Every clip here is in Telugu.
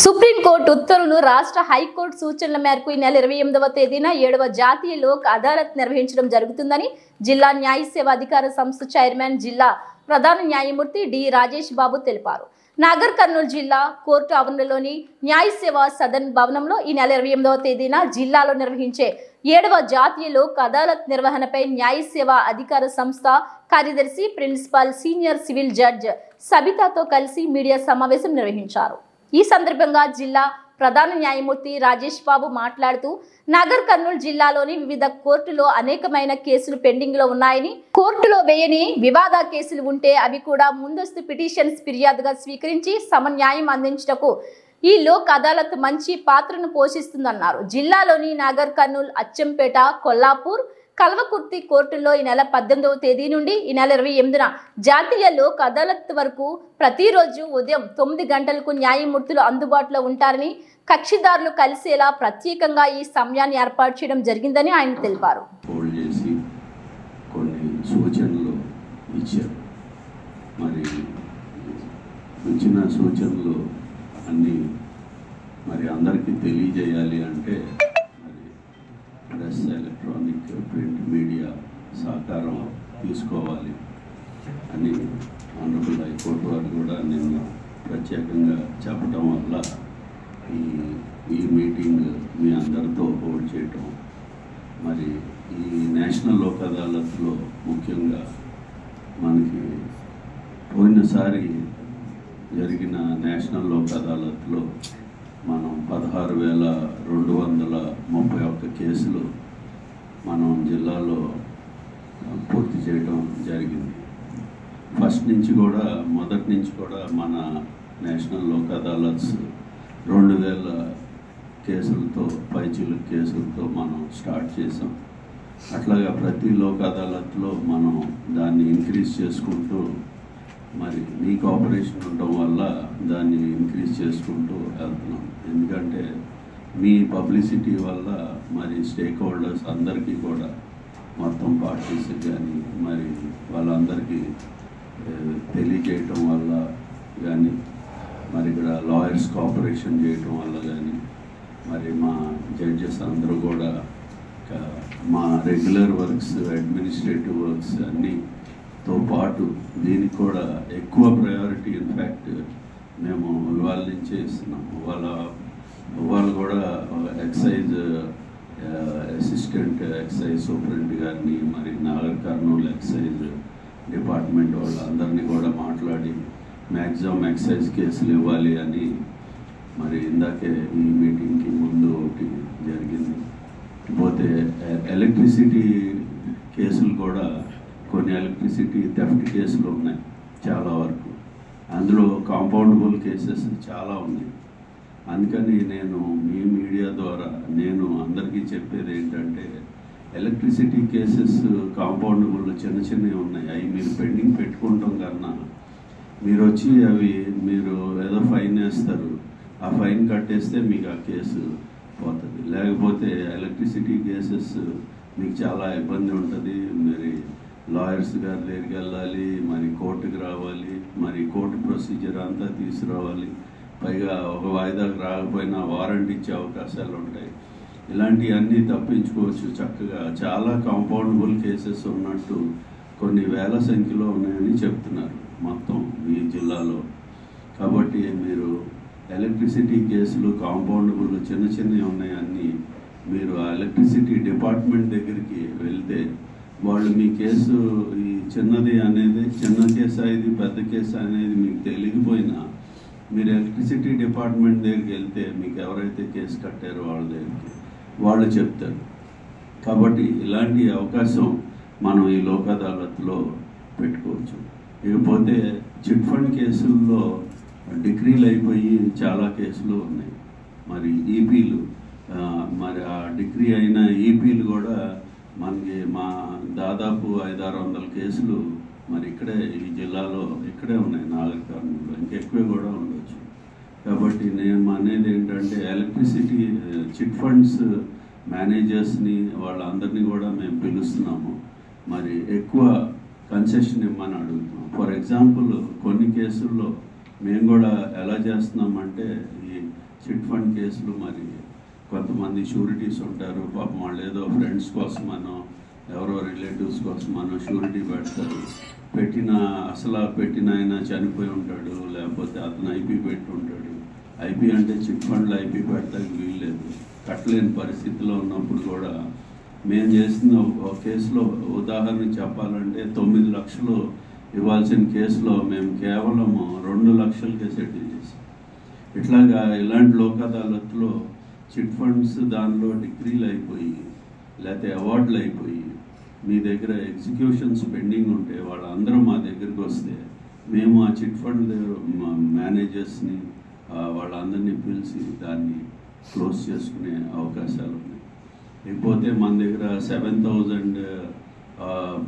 సుప్రీంకోర్టు ఉత్తర్వును రాష్ట్ర హైకోర్టు సూచనల మేరకు ఈ నెల 28వ తేదీన 7వ జాతీయ లోక్ అదాలత్ నిర్వహించడం జరుగుతుందని జిల్లా న్యాయ సేవ అధికార సంస్థ చైర్మన్ జిల్లా ప్రధాన న్యాయమూర్తి డి రాజేష్ బాబు తెలిపారు. నాగర్ కర్నూలు జిల్లా కోర్టు ఆవరణలోని న్యాయ సేవ సదన్ భవనంలో ఈ నెల 28వ తేదీన జిల్లాలో నిర్వహించే 7వ జాతీయ లోక్ అదాలత్ నిర్వహణపై న్యాయ సేవ అధికార సంస్థ కార్యదర్శి ప్రిన్సిపల్ సీనియర్ సివిల్ జడ్జ్ సబితాతో కలిసి మీడియా సమావేశం నిర్వహించారు. ఈ సందర్భంగా జిల్లా ప్రధాన న్యాయమూర్తి రాజేష్ బాబు మాట్లాడుతూ నాగర్ కర్నూలు జిల్లాలోని వివిధ కోర్టులో అనేకమైన కేసులు పెండింగ్ లో ఉన్నాయని, కోర్టులో వేయని వివాద కేసులు ఉంటే అవి కూడా ముందస్తు పిటిషన్స్ ఫిర్యాదుగా స్వీకరించి సమన్యాయం అందించటకు ఈ లోక్ అదాలత్ మంచి పాత్రను పోషిస్తుందన్నారు. జిల్లాలోని నాగర్ కర్నూలు, అచ్చంపేట, కొల్లాపూర్, కల్వకుర్తి కోర్టుల్లో ఈ నెల 18వ తేదీ నుండి ఈ నెల 28న జాతీయ లోక్ అదాలత్ వరకు ప్రతిరోజు ఉదయం 9 గంటలకు న్యాయమూర్తులు అందుబాటులో ఉంటారని, కక్షిదారులు కలిసేలా ప్రత్యేకంగా ఈ సమయాన్ని ఏర్పాటు చేయడం జరిగిందని ఆయన తెలిపారు. కొన్ని సూచనలు ఇచ్చారు. మరి ఇచ్చిన సూచనలు అన్నీ మరి అందరికీ తెలియజేయాలి అంటే ప్రెస్, ఎలక్ట్రానిక్, ప్రింట్ మీడియా సహకారం తీసుకోవాలి అని ఆనరబుల్ హైకోర్టు వారు కూడా నిన్న ప్రత్యేకంగా చెప్పడం వల్ల ఈ మీటింగ్ మీ అందరితో హోల్డ్ చేయటం. మరి ఈ నేషనల్ లోక్ అదాలత్లో ముఖ్యంగా మనకి పోయినసారి జరిగిన నేషనల్ లోక్ అదాలత్లో మనం 16,231 కేసులు మనం జిల్లాలో పూర్తి చేయడం జరిగింది. మొదటి నుంచి కూడా మన నేషనల్ లోక్ అదాలత్స్ 2,000 కేసులతో, పైచిలు కేసులతో మనం స్టార్ట్ చేసాం. అట్లాగా ప్రతి లోక్ అదాలత్లో మనం దాన్ని ఇంక్రీజ్ చేసుకుంటూ, మరి మీ కోఆపరేషన్ ఉండటం వల్ల దాన్ని ఇంక్రీజ్ చేసుకుంటూ వెళ్తున్నాం. ఎందుకంటే మీ పబ్లిసిటీ వల్ల మరి స్టేక్ హోల్డర్స్ అందరికీ కూడా, మొత్తం పార్టీస్ కానీ మరి వాళ్ళందరికీ తెలియజేయటం వల్ల కానీ, మరి ఇక్కడ లాయర్స్ కోఆపరేషన్ చేయటం వల్ల కానీ, మరి మా జడ్జెస్ అందరూ కూడా మా రెగ్యులర్ వర్క్స్, అడ్మినిస్ట్రేటివ్ వర్క్స్ అన్నీతో పాటు దీనికి కూడా ఎక్కువ ప్రయారిటీ ఇన్ఫ్యాక్ట్ మేము ఇవాళ నుంచే ఇస్తున్నాము. వాళ్ళు కూడా ఎక్సైజ్ అసిస్టెంట్ ఎక్సైజ్ సూపరింట్ గారిని, మరి నాగర్ కర్నూలు ఎక్సైజ్ డిపార్ట్మెంట్ వాళ్ళందరినీ కూడా మాట్లాడి మ్యాక్సిమం ఎక్సైజ్ కేసులు ఇవ్వాలి అని మరి ఇందాకే ఈ మీటింగ్కి ముందు ఒకటి జరిగింది. పోతే ఎలక్ట్రిసిటీ కేసులు కూడా, కొన్ని ఎలక్ట్రిసిటీ థెఫ్ట్ కేసులు ఉన్నాయి చాలా వరకు. అందులో కాంపౌండబుల్ కేసెస్ చాలా ఉన్నాయి. అందుకని నేను మీ మీడియా ద్వారా నేను అందరికీ చెప్పేది ఏంటంటే, ఎలక్ట్రిసిటీ కేసెస్ కాంపౌండబుల్ చిన్నవి ఉన్నాయి. అవి మీరు పెండింగ్ పెట్టుకుంటాం కన్నా మీరు వచ్చి మీరు ఏదో ఫైన్ వేస్తారు, ఆ ఫైన్ కట్టేస్తే మీకు ఆ కేసు పోతుంది. లేకపోతే ఎలక్ట్రిసిటీ కేసెస్ మీకు చాలా ఇబ్బంది ఉంటుంది. మరి లాయర్స్ గారి దగ్గరికి వెళ్ళాలి, మరి కోర్టుకి రావాలి, మరి కోర్టు ప్రొసీజర్ అంతా తీసుకురావాలి. పైగా ఒక వాయిదాకు రాకపోయినా వారంటీ ఇచ్చే అవకాశాలు ఉంటాయి. ఇలాంటివన్నీ తప్పించుకోవచ్చు చక్కగా. చాలా కాంపౌండబుల్ కేసెస్ ఉన్నట్టు కొన్ని వేల సంఖ్యలో ఉన్నాయని చెప్తున్నారు మొత్తం ఈ జిల్లాలో. కాబట్టి మీరు ఎలక్ట్రిసిటీ కేసులు కాంపౌండబుల్ చిన్నవి ఉన్నాయన్నీ మీరు ఆ ఎలక్ట్రిసిటీ డిపార్ట్మెంట్ దగ్గరికి వెళ్తే వాళ్ళు మీ కేసు ఈ చిన్నది అనేది, చిన్న కేసు ఇది పెద్ద కేసు అనేది మీకు తెలియకపోయినా మీరు ఎలక్ట్రిసిటీ డిపార్ట్మెంట్ దగ్గరికి వెళ్తే మీకు ఎవరైతే కేసు కట్టారో వాళ్ళ దగ్గరికి వాళ్ళు చెప్తారు. కాబట్టి ఇలాంటి అవకాశం మనం ఈ లోక్ అదాలత్లో పెట్టుకోవచ్చు. ఇకపోతే చిట్ ఫండ్ కేసుల్లో డిగ్రీలు అయిపోయి చాలా కేసులు ఉన్నాయి. మరి ఈపీలు, మరి ఆ డిగ్రీ అయిన ఈపీలు కూడా మనకి దాదాపు 500-600 కేసులు మరి ఇక్కడే ఈ జిల్లాలో ఇక్కడే ఉన్నాయి. నాగర్ కర్నూలులో ఇంకెక్కువే కూడా ఉండొచ్చు. కాబట్టి నేను అనేది ఏంటంటే, ఎలక్ట్రిసిటీ చిట్ ఫండ్స్ మేనేజర్స్ని వాళ్ళందరినీ కూడా మేము పిలుస్తున్నాము. మరి ఎక్కువ కన్సెషన్ ఇవ్వమని అడుగుతున్నాం. ఫర్ ఎగ్జాంపుల్ కొన్ని కేసుల్లో మేము కూడా ఎలా చేస్తున్నామంటే, ఈ చిట్ ఫండ్ కేసులు మరి కొంతమంది షూరిటీస్ ఉంటారు, పాపం వాళ్ళు ఏదో ఫ్రెండ్స్ కోసమనో ఎవరో రిలేటివ్స్ కోసమనో షూరిటీ పెడతారు. పెట్టిన ఆయన చనిపోయి ఉంటాడు, లేకపోతే అతను ఐపీ పెట్టి ఉంటాడు. ఐపీ అంటే చిట్ ఫండ్లో ఐపీ పెడతానికి వీల్లేదు, కట్టలేని పరిస్థితిలో ఉన్నప్పుడు కూడా మేము చేసిన ఒక కేసులో ఉదాహరణ చెప్పాలంటే 9 లక్షలు ఇవ్వాల్సిన కేసులో మేము కేవలం 2 లక్షలకే సెటిల్ చేసాం. ఇట్లాగా ఇలాంటి లోక్ అదాలత్లో చిట్ ఫండ్స్ దానిలో డిగ్రీలు అయిపోయి లేకపోతే అవార్డులు అయిపోయి మీ దగ్గర ఎగ్జిక్యూషన్స్ పెండింగ్ ఉంటే వాళ్ళందరూ మా దగ్గరికి వస్తే మేము ఆ చిట్ ఫండ్ మేనేజర్స్ని వాళ్ళందరినీ పిలిచి దాన్ని క్లోజ్ చేసుకునే అవకాశాలు ఉన్నాయి. లేకపోతే మన దగ్గర 7,000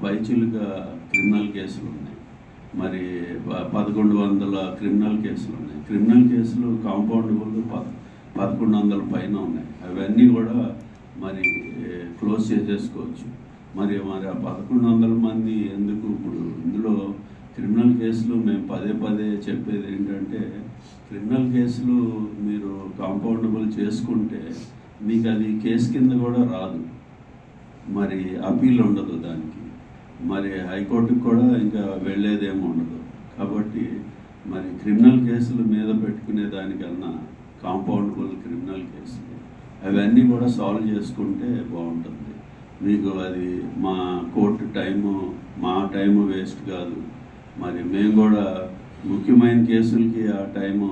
పైచిలుగా క్రిమినల్ కేసులు ఉన్నాయి, మరి 1100 క్రిమినల్ కేసులు ఉన్నాయి. క్రిమినల్ కేసులు కాంపౌండబుల్ 1100 పైన ఉన్నాయి. అవన్నీ కూడా మరి క్లోజ్ చేసేసుకోవచ్చు. మరి ఆ 1100 మంది ఎందుకు? ఇప్పుడు ఇందులో క్రిమినల్ కేసులు మేము పదే చెప్పేది ఏంటంటే, క్రిమినల్ కేసులు మీరు కాంపౌండబుల్ చేసుకుంటే మీకు అది కేసు కింద కూడా రాదు, మరి అపీల్ ఉండదు దానికి, మరి హైకోర్టుకు కూడా ఇంకా వెళ్ళేదేమో ఉండదు. కాబట్టి మరి క్రిమినల్ కేసులు మీద పెట్టుకునే దానికన్నా కాంపౌండబుల్ క్రిమినల్ కేసులు అవన్నీ కూడా సాల్వ్ చేసుకుంటే బాగుంటుంది. మీకు అది మా కోర్టు టైము, మా టైము వేస్ట్ కాదు. మరి మేము కూడా ముఖ్యమైన కేసులకి ఆ టైము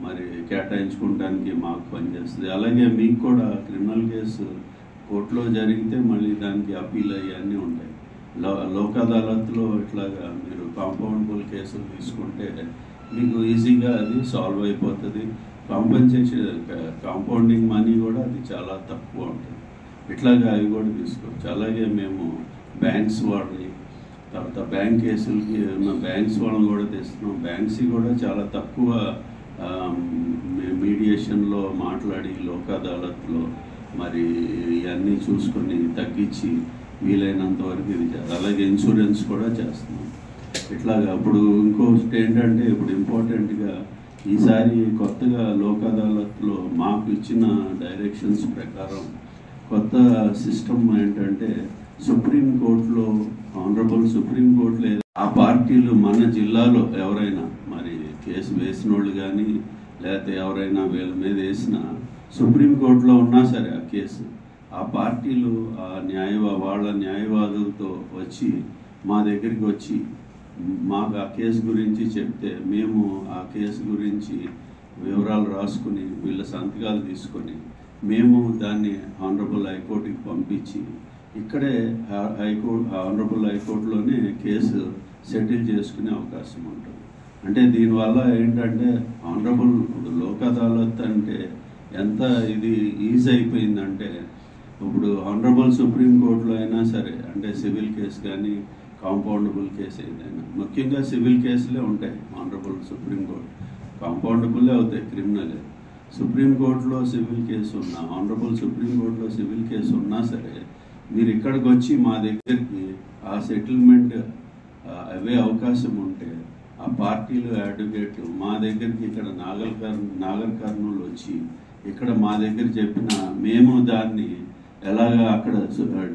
మరి కేటాయించుకోవడానికి మాకు పనిచేస్తుంది. అలాగే మీకు కూడా క్రిమినల్ కేసు కోర్టులో జరిగితే మళ్ళీ దానికి అపీల్ అయ్యన్నీ ఉంటాయి. లోక్ అదాలత్లో ఇట్లాగా మీరు కాంపౌండబుల్ కేసులు తీసుకుంటే మీకు ఈజీగా అది సాల్వ్ అయిపోతుంది. కాంపౌండింగ్ మనీ కూడా అది చాలా తక్కువ ఉంటుంది. ఇట్లాగా అవి కూడా తీసుకోవచ్చు. అలాగే మేము బ్యాంక్స్ వాళ్ళని, తర్వాత బ్యాంక్ కేసులకి ఉన్న బ్యాంక్స్ వాళ్ళని కూడా తెస్తున్నాం. బ్యాంక్స్ కూడా చాలా తక్కువ మీడియేషన్లో మాట్లాడి లోక్ అదాలత్లో మరి ఇవన్నీ చూసుకొని తగ్గించి వీలైనంత వరకు ఇది చేయాలి. అలాగే ఇన్సూరెన్స్ కూడా చేస్తున్నాం. ఇట్లాగా ఇప్పుడు ఇంకోటి ఏంటంటే, ఇప్పుడు ఇంపార్టెంట్గా ఈసారి కొత్తగా లోక్ అదాలత్లో మాకు ఇచ్చిన డైరెక్షన్స్ ప్రకారం కొత్త సిస్టమ్ ఏంటంటే, సుప్రీంకోర్టులో ఆనరబుల్ సుప్రీంకోర్టులో ఆ పార్టీలు మన జిల్లాలో ఎవరైనా మరి కేసు వేసిన వాళ్ళు కానీ లేకపోతే ఎవరైనా వీళ్ళ మీద వేసిన సుప్రీంకోర్టులో ఉన్నా సరే ఆ కేసు, ఆ పార్టీలు వాళ్ళ న్యాయవాదులతో వచ్చి మా దగ్గరికి వచ్చి మాకు ఆ కేసు గురించి చెప్తే మేము ఆ కేసు గురించి వివరాలు రాసుకుని వీళ్ళ సంతకాలు తీసుకొని మేము దాన్ని ఆనరబుల్ హైకోర్టుకి పంపించి ఇక్కడే ఆనరబుల్ హైకోర్టులోనే కేసు సెటిల్ చేసుకునే అవకాశం ఉంటుంది. అంటే దీనివల్ల ఏంటంటే ఆనరబుల్ లోక్ అదాలత్ అంటే ఎంత ఇది ఈజీ అయిపోయిందంటే, ఇప్పుడు ఆనరబుల్ సుప్రీంకోర్టులో అయినా సరే అంటే సివిల్ కేసు కానీ కాంపౌండబుల్ కేసు ఏదైనా, ముఖ్యంగా సివిల్ కేసులే ఉంటాయి ఆనరబుల్ సుప్రీంకోర్టు, కాంపౌండబుల్లే అవుతాయి క్రిమినలే. సుప్రీంకోర్టులో సివిల్ కేసు ఉన్నా, ఆనరబుల్ సుప్రీంకోర్టులో సివిల్ కేసు ఉన్నా సరే మీరు ఇక్కడికి వచ్చి మా దగ్గరికి ఆ సెటిల్మెంట్ అవే అవకాశం ఉంటే ఆ పార్టీలు అడ్వకేట్ మా దగ్గరికి ఇక్కడ నాగర్ కర్నూలు వచ్చి ఇక్కడ మా దగ్గర చెప్పిన మేము దాన్ని ఎలాగా అక్కడ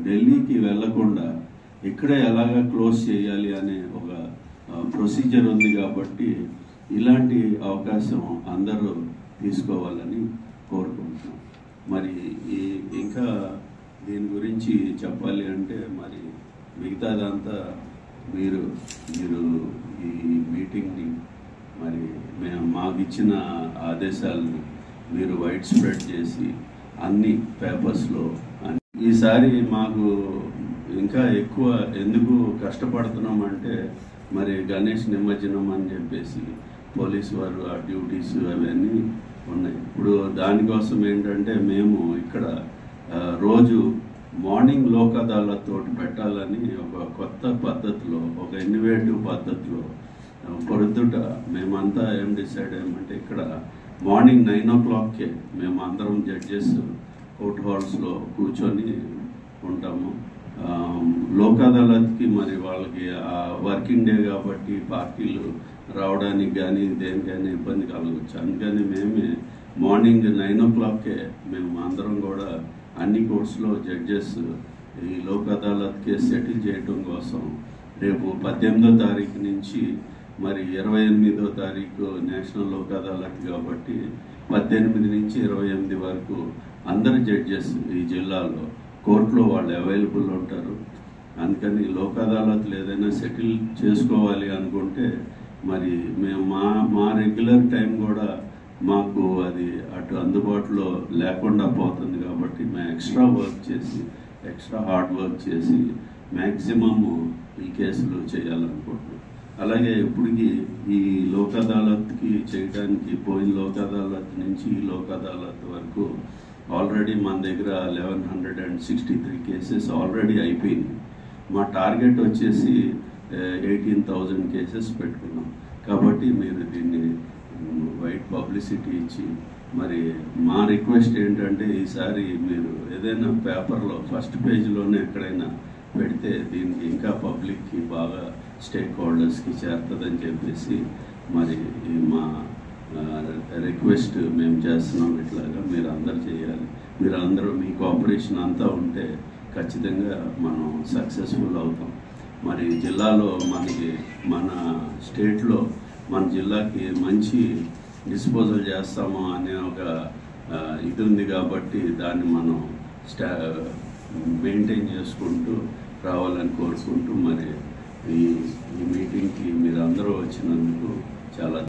ఢిల్లీకి వెళ్లకుండా ఇక్కడే ఎలాగా క్లోజ్ చేయాలి అనే ఒక ప్రొసీజర్ ఉంది. కాబట్టి ఇలాంటి అవకాశం అందరూ తీసుకోవాలని కోరుకుంటున్నాం. మరి ఇంకా దీని గురించి చెప్పాలి అంటే మరి మిగతాదంతా మీరు ఈ మీటింగ్ని మరి మాకు ఇచ్చిన ఆదేశాలను మీరు వైడ్ స్ప్రెడ్ చేసి అన్ని పేపర్స్లో ఈసారి మాకు ఇంకా ఎక్కువ ఎందుకు కష్టపడుతున్నాం అంటే, మరి గణేష్ నిమజ్జనం అని చెప్పేసి పోలీసు వారు ఆ డ్యూటీస్ అవన్నీ ఉన్నాయి. ఇప్పుడు దానికోసం ఏంటంటే మేము ఇక్కడ రోజు మార్నింగ్ లోక్ అదాలత్ తోటి పెట్టాలని ఒక కొత్త పద్ధతిలో, ఒక ఇన్నోవేటివ్ పద్ధతిలో పొద్దుట మేమంతా ఏం డిసైడ్ అయ్యామంటే, ఇక్కడ మార్నింగ్ 9 o'clockకే మేము అందరం జడ్జెస్ కోర్ట్ హాల్స్లో కూర్చొని ఉంటాము. లోక్ అదాలత్కి మరి వాళ్ళకి వర్కింగ్ డే కాబట్టి పార్టీలు రావడానికి కానీ దేనికైనా ఇబ్బంది కలగవచ్చు. అందుకని మేమే మార్నింగ్ 9 o'clockకే మేము అందరం కూడా అన్ని కోర్ట్స్లో జడ్జెస్ ఈ లోక్ అదాలత్ కేసు సెటిల్ చేయడం కోసం రేపు 18వ తారీఖు నుంచి మరి 28వ తారీఖు నేషనల్ లోక్ అదాలత్ కాబట్టి 18 నుంచి 28 వరకు అందరు జడ్జెస్ ఈ జిల్లాలో కోర్టులో వాళ్ళు అవైలబుల్ ఉంటారు. అందుకని లోక్ అదాలత్లు ఏదైనా సెటిల్ చేసుకోవాలి అనుకుంటే మరి మేము మా రెగ్యులర్ టైం కూడా మాకు అది అటు అందుబాటులో లేకుండా పోతుంది కాబట్టి మేము ఎక్స్ట్రా వర్క్ చేసి ఎక్స్ట్రా హార్డ్ వర్క్ చేసి మ్యాక్సిమము ఈ కేసులు చేయాలనుకుంటున్నాం. అలాగే ఇప్పటికి ఈ లోక్ అదాలత్కి చేయడానికి పోయిన లోక్ అదాలత్ నుంచి ఈ లోక్ అదాలత్ వరకు ఆల్రెడీ మన దగ్గర 1163 కేసెస్ ఆల్రెడీ అయిపోయింది. మా టార్గెట్ వచ్చేసి 18,000 కేసెస్ పెట్టుకున్నాం. కాబట్టి మీరు దీన్ని వైడ్ పబ్లిసిటీ ఇచ్చి మరి మా రిక్వెస్ట్ ఏంటంటే ఈసారి మీరు ఏదైనా పేపర్లో ఫస్ట్ పేజ్లోనే ఎక్కడైనా పెడితే దీనికి ఇంకా పబ్లిక్కి బాగా స్టేక్ హోల్డర్స్కి చేరుతుందని చెప్పేసి మరి మా రిక్వెస్ట్ మేము చేస్తున్నాం. ఇట్లాగా మీరు అందరు చేయాలి. మీరు అందరూ మీ కోఆపరేషన్ అంతా ఉంటే ఖచ్చితంగా మనం సక్సెస్ఫుల్ అవుతాం. మరి జిల్లాలో మనకి మన స్టేట్లో మన జిల్లాకి మంచి డిస్పోజల్ చేస్తాము అనే ఒక ఇది ఉంది కాబట్టి దాన్ని మనం మెయింటైన్ చేసుకుంటూ రావాలని కోరుకుంటూ మరి ఈ మీటింగ్కి మీరు అందరూ వచ్చినందుకు చాలా